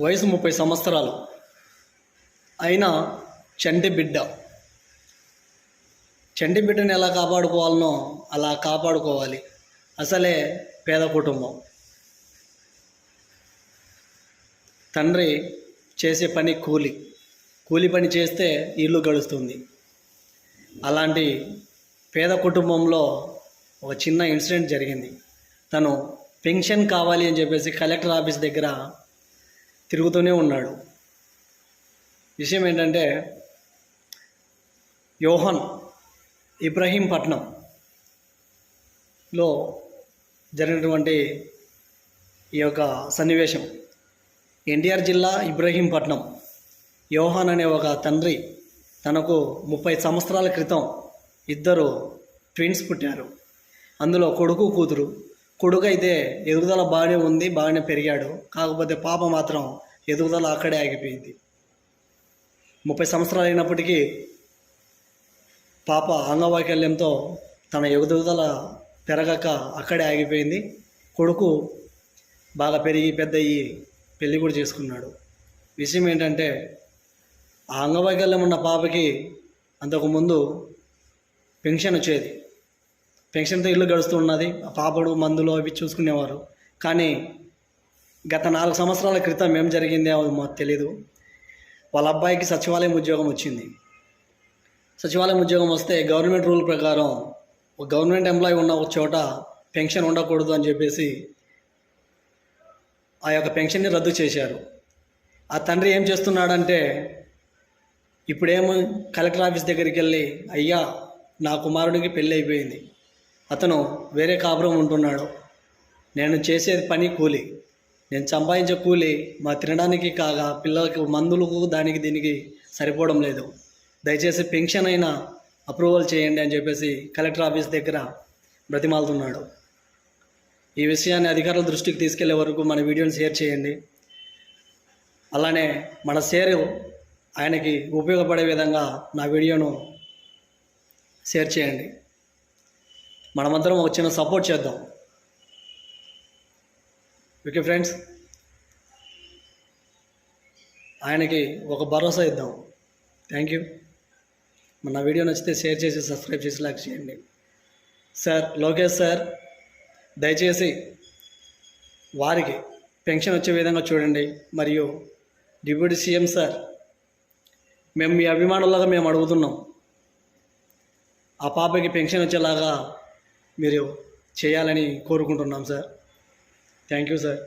వయసు 30 సంవత్సరాలు అయినా చంటి బిడ్డ. చంటి బిడ్డని ఎలా కాపాడుకోవాలనో అలా కాపాడుకోవాలి. అసలే పేద కుటుంబం. తండ్రి చేసే పని కూలి పని చేస్తే ఇల్లు గడుస్తుంది. అలాంటి పేద కుటుంబంలో ఒక చిన్న ఇన్సిడెంట్ జరిగింది. తను పెన్షన్ కావాలి అని చెప్పేసి కలెక్టర్ ఆఫీస్ దగ్గర తిరుగుతూనే ఉన్నాడు. విషయం ఏంటంటే, యోహన్ ఇబ్రహీంపట్నంలో జరిగినటువంటి ఈ యొక్క సన్నివేశం. ఎన్టీఆర్ జిల్లా ఇబ్రహీంపట్నం. యోహాన్ అనే ఒక తండ్రి తనకు 30 సంవత్సరాల క్రితం 2 ట్విన్స్ పుట్టారు. అందులో కొడుకు కూతురు. కొడుకు అయితే ఎదుగుదల బాగానే ఉంది, బాగానే పెరిగాడు. కాకపోతే పాప మాత్రం ఎదుగుదల అక్కడే ఆగిపోయింది. 30 సంవత్సరాలు అయినప్పటికీ పాప అంగవైకల్యంతో తన ఎదుగుదల పెరగక అక్కడే ఆగిపోయింది. కొడుకు బాగా పెరిగి పెద్ద అయ్యి పెళ్ళి కూడా చేసుకున్నాడు. విషయం ఏంటంటే, ఆ అంగవైకల్యం ఉన్న పాపకి అంతకుముందు పెన్షన్ వచ్చేది. పెన్షన్తో ఇల్లు గడుస్తూ ఉన్నది. ఆ పాపడు మందులు అవి చూసుకునేవారు. కానీ గత 4 సంవత్సరాల క్రితం ఏం జరిగింది అది మాకు తెలీదు. వాళ్ళ అబ్బాయికి సచివాలయం ఉద్యోగం వచ్చింది. సచివాలయం ఉద్యోగం వస్తే గవర్నమెంట్ రూల్ ప్రకారం ఒక గవర్నమెంట్ ఎంప్లాయీ ఉన్న ఒక చోట పెన్షన్ ఉండకూడదు అని చెప్పేసి ఆ యొక్క పెన్షన్ని రద్దు చేశారు. ఆ తండ్రి ఏం చేస్తున్నాడంటే, ఇప్పుడేమో కలెక్టర్ ఆఫీస్ దగ్గరికి వెళ్ళి, అయ్యా నా కుమారుడికి పెళ్ళి అయిపోయింది, అతను వేరే కాపురం ఉంటున్నాడు, నేను చేసేది పని కూలి, నేను సంపాదించే కూలి మా తినడానికి కాగా పిల్లలకి మందులకు దానికి దీనికి సరిపోవడం లేదు, దయచేసి పెన్షన్ అయినా అప్రూవల్ చేయండి అని చెప్పేసి కలెక్టర్ ఆఫీస్ దగ్గర బ్రతిమాలుతున్నాడు. ఈ విషయాన్ని అధికారుల దృష్టికి తీసుకెళ్లే వరకు మన వీడియోని షేర్ చేయండి. అలానే మన షేర్ ఆయనకి ఉపయోగపడే విధంగా నా వీడియోను షేర్ చేయండి. మనమందరం ఒక చిన్న సపోర్ట్ చేద్దాం. ఓకే ఫ్రెండ్స్, ఆయనకి ఒక భరోసా ఇద్దాం. Thank you. మన వీడియో నచ్చితే షేర్ చేసి సబ్స్క్రైబ్ చేసి లైక్ చేయండి. సార్ లోకేష్ సార్, దయచేసి వారికి పెన్షన్ వచ్చే విధంగా చూడండి. మరియు డిప్యూటీ సీఎం సార్, మేము మీ అభిమానులాగా మేము అడుగుతున్నాం, ఆ పాపకి పెన్షన్ వచ్చేలాగా మీరు చేయాలని కోరుకుంటున్నాం సార్. Thank you sir.